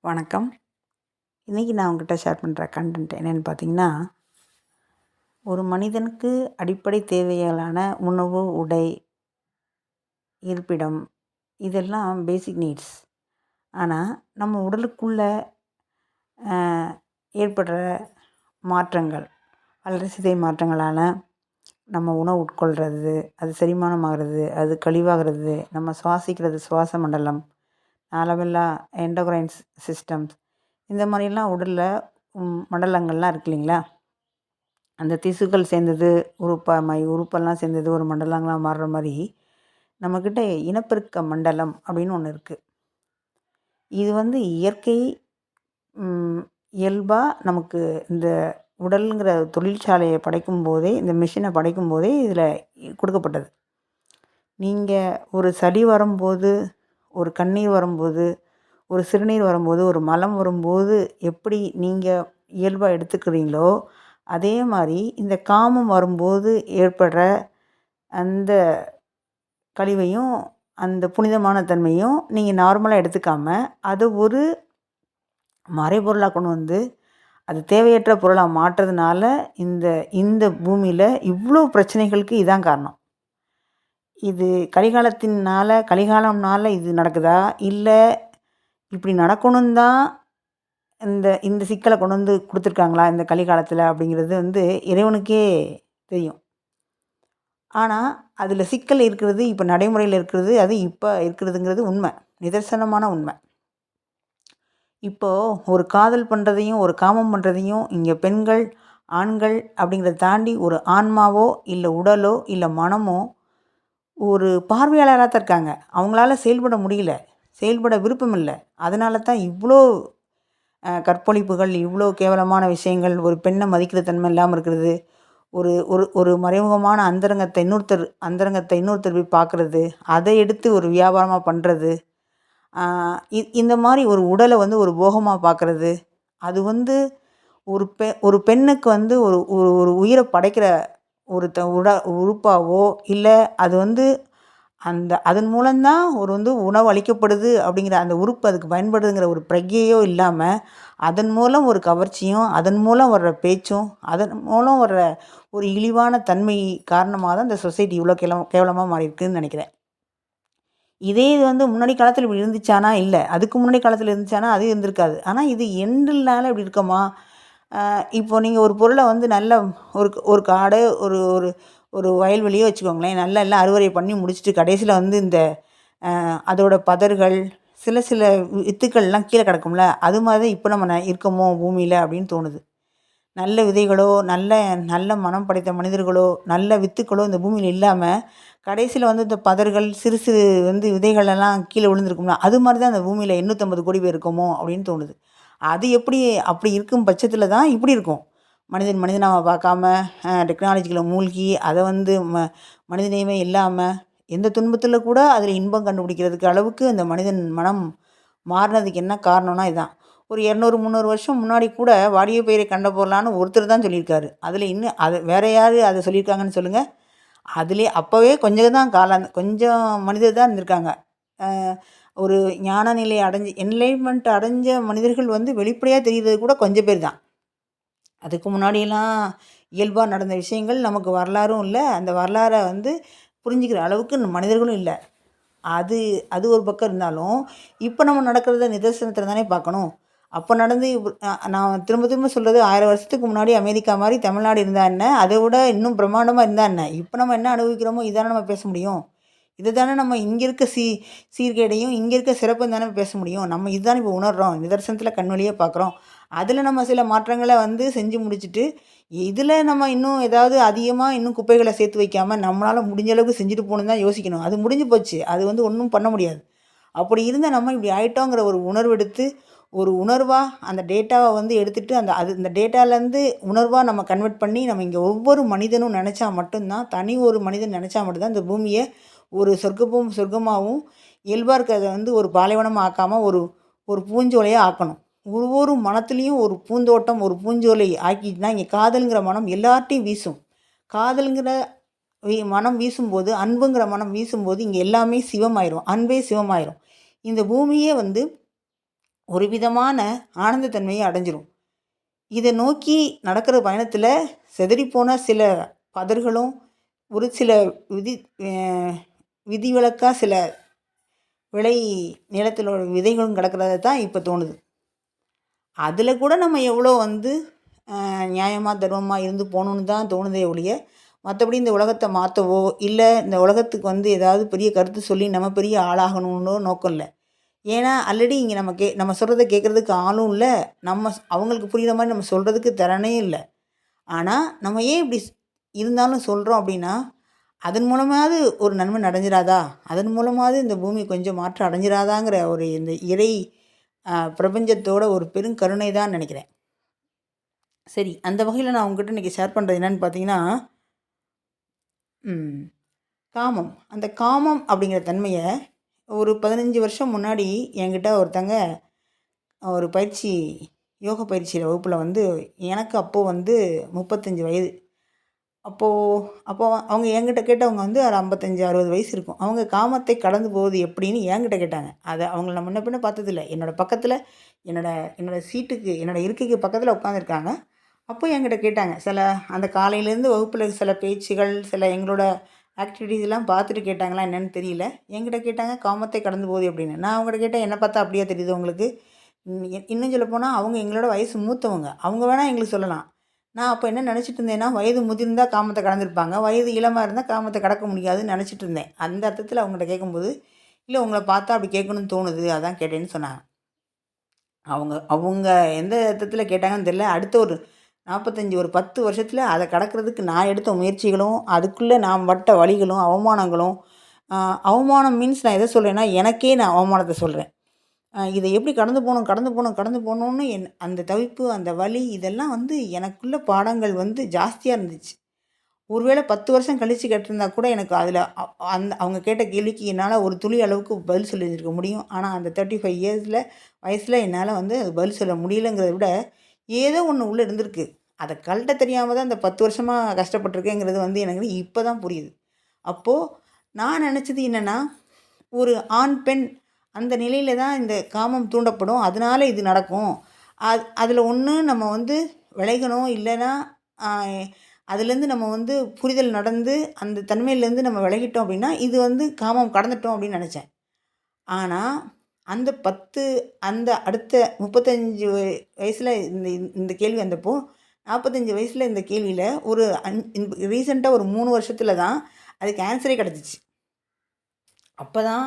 வணக்கம். இன்றைக்கி நான் உங்ககிட்ட ஷேர் பண்ணுற கண்டென்ட் என்னென்னு பார்த்தீங்கன்னா, ஒரு மனிதனுக்கு அடிப்படை தேவைகளான உணவு, உடை, இருப்பிடம் இதெல்லாம் பேசிக் நீட்ஸ். ஆனால் நம்ம உடலுக்குள்ள ஏற்படுற மாற்றங்கள், வளர்சிதை மாற்றங்களால் நம்ம உணவு உட்கொள்கிறது, அது செரிமானம் ஆகிறது, அது கழிவாகிறது, நம்ம சுவாசிக்கிறது சுவாச மண்டலம், அளவில்லா எண்டோக்ரைன்ஸ் சிஸ்டம்ஸ், இந்த மாதிரிலாம் உடலில் மண்டலங்கள்லாம் இருக்கு இல்லைங்களா? அந்த திசுக்கள் சேர்ந்தது உறுப்பெல்லாம் சேர்ந்தது ஒரு மண்டலங்களாக மாறுற மாதிரி நம்மக்கிட்ட இனப்பெருக்க மண்டலம் அப்படின்னு ஒன்று இருக்குது. இது இயற்கை இயல்பாக நமக்கு இந்த உடலுங்கிற தொழிற்சாலையை படைக்கும் போதே, இந்த மிஷினை படைக்கும் போதே இதில் கொடுக்கப்பட்டது. நீங்கள் ஒரு சளி வரும்போது, ஒரு கண்ணீர் வரும்போது, ஒரு சிறுநீர் வரும்போது, ஒரு மலம் வரும்போது எப்படி நீங்கள் இயல்பாக எடுத்துக்கிறீங்களோ, அதே மாதிரி இந்த காமம் வரும்போது ஏற்படுற அந்த கழிவையும் அந்த புனிதமான தன்மையும் நீங்கள் நார்மலாக எடுத்துக்காமல் அதை ஒரு மறைபொருளாக கொண்டு அது தேவையற்ற பொருளாக மாற்றுறதுனால இந்த இந்த பூமியில் இவ்வளோ பிரச்சனைகளுக்கு இதான் காரணம். இது கலிகாலம்னால இது நடக்குதா, இல்லை இப்படி நடக்கணும் தான் இந்த சிக்கலை கொண்டு கொடுத்துருக்காங்களா இந்த கலிகாலத்தில் அப்படிங்கிறது இறைவனுக்கே தெரியும். ஆனால் அதில் சிக்கல் இருக்கிறது, இப்போ நடைமுறையில் இருக்கிறது, அது இப்போ இருக்கிறதுங்கிறது உண்மை, நிதர்சனமான உண்மை. இப்போது ஒரு காதல் பண்ணுறதையும் ஒரு காமம் பண்ணுறதையும் இங்கே பெண்கள் ஆண்கள் அப்படிங்கிறத தாண்டி ஒரு ஆன்மாவோ இல்லை உடலோ இல்லை மனமோ ஒரு பார்வையாளராக தான் இருக்காங்க. அவங்களால செயல்பட முடியல, செயல்பட விருப்பம் இல்லை. அதனால தான் இவ்வளோ கற்பழிப்புகள், இவ்வளோ கேவலமான விஷயங்கள், ஒரு பெண்ணை மதிக்கிற தன்மை இல்லாமல் இருக்கிறது, ஒரு ஒரு ஒரு மறைமுகமான அந்தரங்கத்தை இன்னொருத்தர் போய் பார்க்குறது, அதை எடுத்து ஒரு வியாபாரமாக பண்ணுறது, இந்த மாதிரி ஒரு உடலை ஒரு போகமாக பார்க்குறது, அது ஒரு பெண்ணுக்கு ஒரு ஒரு ஒரு உயிரை படைக்கிற ஒரு உறுப்பாவோ இல்லை அது அதன் மூலம்தான் ஒரு உணவு அளிக்கப்படுது அப்படிங்கிற அந்த உறுப்பு அதுக்கு பயன்படுதுங்கிற ஒரு பிரக்ஞையோ இல்லாமல், அதன் மூலம் ஒரு கவர்ச்சியும், அதன் மூலம் வர்ற பேச்சும், அதன் மூலம் வர்ற ஒரு இழிவான தன்மை காரணமாக தான் இந்த சொசைட்டி இவ்வளோ கேவலமாக மாறி இருக்குதுன்னு நினைக்கிறேன். இதே இது முன்னாடி காலத்தில் இப்படி இருந்துச்சானா? இல்லை. அதுக்கு முன்னாடி காலத்தில் இருந்துச்சானா? அது இருந்திருக்காது. ஆனால் இது எண்டுனால இப்படி இருக்கோமா? இப்போ நீங்கள் ஒரு பொருளை நல்ல ஒரு காடு, ஒரு ஒரு ஒரு வயல்வெளியோ வச்சுக்கோங்களேன், நல்லா எல்லாம் அறுவடை பண்ணி முடிச்சுட்டு கடைசியில் இந்த அதோட பதர்கள், சில சில வித்துக்கள்லாம் கீழே கிடக்கும்ல, அது மாதிரி இப்போ நம்ம இருக்கோமோ பூமியில் அப்படின்னு தோணுது. நல்ல விதைகளோ, நல்ல நல்ல மனம் படைத்த மனிதர்களோ, நல்ல வித்துக்களோ இந்த பூமியில் இல்லாமல் கடைசியில் இந்த பதர்கள், சிறு சிறு விதைகளெல்லாம் கீழே விழுந்திருக்கும்ல, அது மாதிரி தான் அந்த பூமியில் 850 கோடி பேர் இருக்கோமோ அப்படின்னு தோணுது. அது அப்படி இருக்கும் பட்சத்தில் தான் இப்படி இருக்கும். மனிதனாக பார்க்காம டெக்னாலஜிகளை மூழ்கி அதை மனிதநேயமே இல்லாமல் எந்த துன்பத்தில் கூட அதில் இன்பம் கண்டுபிடிக்கிறதுக்கு அளவுக்கு அந்த மனிதன் மனம் மாறினதுக்கு என்ன காரணம்னா இதுதான். ஒரு 200-300 வருஷம் முன்னாடி கூட வாடிய பயிரை கண்ட போடலான்னு ஒருத்தர் தான் சொல்லியிருக்காரு. அதில் இன்னும் அது வேறு யார் அதை சொல்லியிருக்காங்கன்னு சொல்லுங்கள். அதுலேயே அப்போவே கொஞ்சம் மனிதர் தான் இருந்திருக்காங்க. ஒரு ஞான நிலை என்லைன்மெண்ட் அடைஞ்ச மனிதர்கள் வெளிப்படையாக தெரிகிறது கூட கொஞ்சம் பேர் தான். அதுக்கு முன்னாடியெல்லாம் இயல்பாக நடந்த விஷயங்கள் நமக்கு வரலாறும் இல்லை, அந்த வரலாறை புரிஞ்சுக்கிற அளவுக்கு மனிதர்களும் இல்லை. அது அது ஒரு பக்கம் இருந்தாலும், இப்போ நம்ம நடக்கிறத நிதர்சனத்தில் தானே பார்க்கணும். அப்போ நடந்து நான் திரும்ப திரும்ப சொல்கிறது, 1000 வருஷத்துக்கு முன்னாடி அமெரிக்கா மாதிரி தமிழ்நாடு இருந்தால் என்ன, அதை விட இன்னும் பிரம்மாண்டமாக இருந்தால் என்ன, இப்போ நம்ம என்ன அனுபவிக்கிறோமோ இதானே நம்ம பேச முடியும். இது தானே நம்ம இங்கே இருக்க சீர்கேடையும் இங்கே இருக்க சிறப்பும் தானே பேச முடியும். நம்ம இதுதானே இப்போ உணர்கிறோம், நிதர்சனத்தில் கண்வழியாக பார்க்குறோம். அதில் நம்ம சில மாற்றங்களை செஞ்சு முடிச்சுட்டு, இதில் நம்ம இன்னும் ஏதாவது அதிகமாக இன்னும் குப்பைகளை சேர்த்து வைக்காமல் நம்மளால் முடிஞ்ச அளவுக்கு செஞ்சுட்டு போகணுன்னு தான் யோசிக்கணும். அது முடிஞ்சு போச்சு, அது ஒன்றும் பண்ண முடியாது. அப்படி இருந்தால் நம்ம இப்படி ஆகிட்டோங்கிற ஒரு உணர்வு எடுத்து, ஒரு உணர்வாக அந்த டேட்டாவை எடுத்துகிட்டு இந்த டேட்டாலேருந்து உணர்வாக நம்ம கன்வெர்ட் பண்ணி நம்ம இங்கே ஒவ்வொரு மனிதனும் நினச்சா மட்டும்தான், தனி ஒரு மனிதன் நினச்சா மட்டும்தான் இந்த பூமியை ஒரு சொர்க்கமாகவும் இயல்பாக இருக்கிறத ஒரு பாலைவனமாக ஆக்காமல் ஒரு பூஞ்சோலையாக ஆக்கணும். ஒவ்வொரு மனத்துலேயும் ஒரு பூந்தோட்டம், ஒரு பூஞ்சோலை ஆக்கிட்டுனா இங்கே காதலுங்கிற மனம் எல்லார்ட்டையும் வீசும். காதலுங்கிற மனம் வீசும்போது, அன்புங்கிற மனம் வீசும்போது இங்கே எல்லாமே சிவமாயிரும், அன்பே சிவமாயிரும். இந்த பூமியே ஒரு விதமான ஆனந்தத்தன்மையை அடைஞ்சிரும். இதை நோக்கி நடக்கிற பயணத்தில் சிதறிப்போன சில பதர்களும் ஒரு சில விதி விதிவிலக்காக சில விளை நிலத்திலோட விதைகளும் கிடக்கிறத தான் இப்போ தோணுது. அதில் கூட நம்ம எவ்வளோ நியாயமாக தர்மமாக இருந்து போகணுன்னு தான் தோணுதே ஒழிய, மற்றபடி இந்த உலகத்தை மாற்றவோ இல்லை இந்த உலகத்துக்கு ஏதாவது பெரிய கருத்து சொல்லி நம்ம பெரிய ஆளாகணும்னோ நோக்கம் இல்லை. ஏன்னா ஆல்ரெடி இங்கே நம்ம சொல்கிறத கேட்குறதுக்கு ஆளும் இல்லை, அவங்களுக்கு புரிகிற மாதிரி நம்ம சொல்கிறதுக்கு திறனே இல்லை. ஆனால் நம்ம ஏன் இப்படி இருந்தாலும் சொல்கிறோம் அப்படின்னா, அதன் மூலமாவது ஒரு நன்மை அடைஞ்சிராதா, அதன் மூலமாவது இந்த பூமி கொஞ்சம் மாற்றம் அடைஞ்சிராதாங்கிற ஒரு இந்த இறை பிரபஞ்சத்தோட ஒரு பெருங்கருணை தான் நினைக்கிறேன். சரி, அந்த வகையில் நான் உங்ககிட்ட இன்றைக்கி ஷேர் பண்ணுறது என்னென்னு பார்த்தீங்கன்னா, காமம். அந்த காமம் அப்படிங்கிற தன்மையை ஒரு 15 வருஷம் முன்னாடி என்கிட்ட ஒருத்தங்க ஒரு யோக பயிற்சியில் வகுப்பில் எனக்கு அப்போது 35 வயது. அப்போது அவங்க என்கிட்ட கேட்டவங்க ஒரு 55-60 வயசு இருக்கும். அவங்க காமத்தை கடந்து போவது எப்படின்னு என்கிட்ட கேட்டாங்க. அதை அவங்கள நான் முன்ன பின்ன பார்த்ததில்ல. என்னோடய பக்கத்தில் என்னோடய சீட்டுக்கு என்னோடய இருக்கைக்கு பக்கத்தில் உட்காந்துருக்காங்க. அப்போ என்கிட்ட கேட்டாங்க. அந்த காலையிலேருந்து வகுப்பில் சில பேச்சுகள், சில எங்களோட ஆக்டிவிட்டீஸ்லாம் பார்த்துட்டு கேட்டாங்களா என்னென்னு தெரியல. என்கிட்ட கேட்டாங்க, காமத்தை கடந்து போகுது அப்படின்னு. நான் அவங்ககிட்ட கேட்டேன், என்னை பார்த்தா அப்படியே தெரியுது உங்களுக்கு? இன்னும் சொல்லப்போனால் அவங்க எங்களோட வயசு மூத்தவங்க, அவங்க வேணால் எங்களுக்கு சொல்லலாம். நான் அப்போ என்ன நினச்சிட்டு இருந்தேன்னா, வயது முதிர்ந்தால் காமத்தை கடந்திருப்பாங்க, வயது இளமாக இருந்தால் காமத்தை கடக்க முடியாதுன்னு நினச்சிட்டு இருந்தேன். அந்த அர்த்தத்தில் அவங்கள்ட்ட கேட்கும்போது, இல்லை உங்களை பார்த்தா அப்படி கேட்கணும்னு தோணுது, அதான் கேட்டேன்னு சொன்னாங்க. அவங்க எந்த அர்த்தத்தில் கேட்டாங்கன்னு தெரியல. அடுத்த ஒரு 10 வருஷத்தில் அதை கடக்கிறதுக்கு நான் எடுத்த முயற்சிகளும், அதுக்குள்ளே நான் பட்ட வலிகளும், அவமானங்களும், அவமானம் மீன்ஸ் நான் எதை சொல்கிறேன்னா, எனக்கே நான் அவமானத்தை சொல்கிறேன். இதை எப்படி கடந்து போகணும்னு அந்த தவிப்பு, அந்த வலி, இதெல்லாம் எனக்குள்ள பாடங்கள் ஜாஸ்தியாக இருந்துச்சு. ஒருவேளை 10 வருஷம் கழித்து கேட்டிருந்தா கூட எனக்கு அதில் அவங்க கேட்ட கேள்விக்கு என்னால் ஒரு துளி அளவுக்கு பதில் சொல்லியிருக்க முடியும். ஆனால் அந்த 35 வயசில் என்னால் அது பதில் சொல்ல முடியலைங்கிறத விட, ஏதோ ஒன்று உள்ளே இருந்திருக்கு. அதை கழட்ட தெரியாமல் தான் இந்த 10 வருஷமாக கஷ்டப்பட்டுருக்கேங்கிறது எனக்கு இப்போ தான் புரியுது. அப்போது நான் நினச்சது என்னென்னா, ஒரு ஆண் பெண் அந்த நிலையில் தான் இந்த காமம் தூண்டப்படும், அதனால் இது நடக்கும். அதில் ஒன்று நம்ம விலகணும், இல்லைன்னா அதுலேருந்து நம்ம புரிதல் நடந்து அந்த தன்மையிலேருந்து நம்ம விலகிட்டோம் அப்படின்னா, இது காமம் கடந்துட்டோம் அப்படின்னு நினச்சேன். ஆனால் அந்த அடுத்த 35 வயசில் இந்த கேள்வி வந்தப்போ, 45 வயசில் இந்த கேள்வியில் ஒரு ரீசெண்டாக ஒரு 3 வருஷத்தில் தான் அதுக்கு ஆன்சரே கிடச்சிச்சு. அப்போ தான்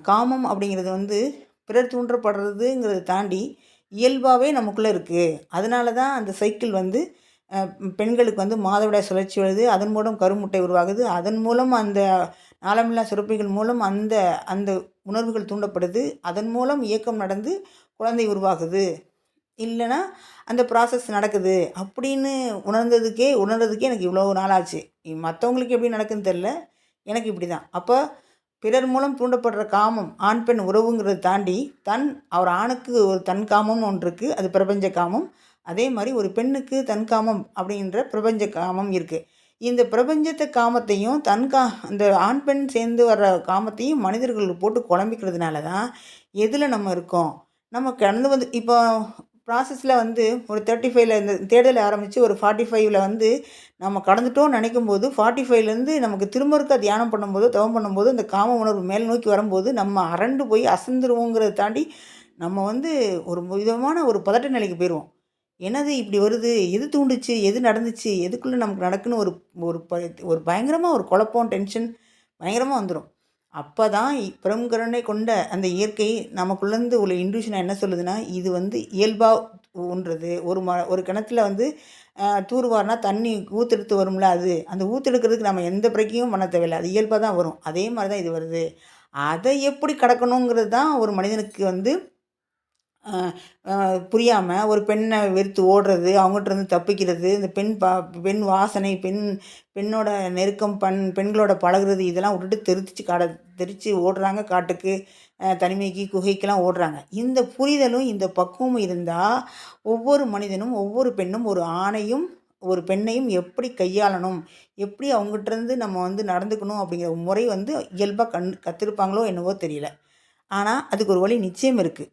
காமம் அப்படிங்கிறது பிறர் தூண்டப்படுறதுங்கிறத தாண்டி இயல்பாகவே நமக்குள்ளே இருக்குது. அதனால தான் அந்த சைக்கிள் பெண்களுக்கு மாதவிடாய் சுழற்சி வருது, அதன் மூலம் கருமுட்டை உருவாகுது, அதன் மூலம் அந்த நாளமில்லா சுரப்பிகள் மூலம் அந்த அந்த உணர்வுகள் தூண்டப்படுது, அதன் மூலம் இயக்கம் நடந்து குழந்தை உருவாகுது, இல்லைன்னா அந்த ப்ராசஸ் நடக்குது அப்படின்னு உணர்றதுக்கே எனக்கு இவ்வளோ நாளாச்சு. மற்றவங்களுக்கு எப்படி நடக்குதுன்னு தெரில, எனக்கு இப்படி தான். அப்போ பிறர் மூலம் தூண்டப்படுற காமம், ஆண் பெண் உறவுங்கிறத தாண்டி ஒரு ஆணுக்கு ஒரு தன் காமம்னு ஒன்று இருக்குது, அது பிரபஞ்ச காமம். அதே மாதிரி ஒரு பெண்ணுக்கு தன் காமம் அப்படின்ற பிரபஞ்ச காமம் இருக்குது. இந்த பிரபஞ்சத்தை காமத்தையும் அந்த ஆண் பெண் சேர்ந்து வர்ற காமத்தையும் மனிதர்கள் போட்டு குழம்பிக்கிறதுனால தான் எதில் நம்ம இருக்கோம், நம்ம கடந்து இப்போ ப்ராசஸில் ஒரு 35ல் இந்த தேடலை ஆரம்பித்து ஒரு 45ல் நம்ம கடந்துட்டோம்னு நினைக்கும்போது 45லேருந்து நமக்கு திரும்ப இருக்க தியானம் பண்ணும்போது, தவம் பண்ணும்போது அந்த காம உணர்வு மேல் நோக்கி வரும்போது நம்ம அரண்டு போய் அசந்துருவோங்கிறத தாண்டி நம்ம ஒரு விதமான ஒரு பதட்ட நிலைக்கு போயிடுவோம். என்னது இப்படி வருது, எது தூண்டுச்சு, எது நடந்துச்சு, எதுக்குள்ளே நமக்கு நடக்குன்னு ஒரு பயங்கரமாக ஒரு குழப்பம், டென்ஷன் பயங்கரமாக வந்துடும். அப்போ தான் பெருங்கருணை கொண்ட அந்த இயற்கை நமக்குள்ளேருந்து உள்ள இன்ட்யூஷனை என்ன சொல்லுதுன்னா, இது இயல்பாக ஊன்றது. ஒரு கிணத்துல தூர்வாரினா தண்ணி ஊற்றெடுத்து வரும்ல, அந்த ஊற்றெடுக்கிறதுக்கு நம்ம எந்த பிரக்கையும் பண்ண தேவையில்லை, அது இயல்பாக தான் வரும். அதே மாதிரி தான் இது வருது. அதை எப்படி கடக்கணுங்கிறது தான் ஒரு மனிதனுக்கு புரியாமல் ஒரு பெண்ணை வெறுத்து ஓடுறது, அவங்ககிட்டருந்து தப்பிக்கிறது, இந்த பெண் வாசனை, பெண்ணோட நெருக்கம், பெண்களோட பழகுறது, இதெல்லாம் விட்டுட்டு தெரிச்சு ஓடுறாங்க காட்டுக்கு, தனிமைக்கு, குகைக்கெல்லாம் ஓடுறாங்க. இந்த புரிதலும் இந்த பக்குவமும் இருந்தால் ஒவ்வொரு மனிதனும், ஒவ்வொரு பெண்ணும் ஒரு ஆணையும் ஒரு பெண்ணையும் எப்படி கையாளணும், எப்படி அவங்ககிட்டருந்து நம்ம நடந்துக்கணும் அப்படிங்கிற முறை இயல்பாக கற்றுருப்பாங்களோ என்னவோ தெரியல. ஆனால் அதுக்கு ஒரு வழி நிச்சயம் இருக்குது.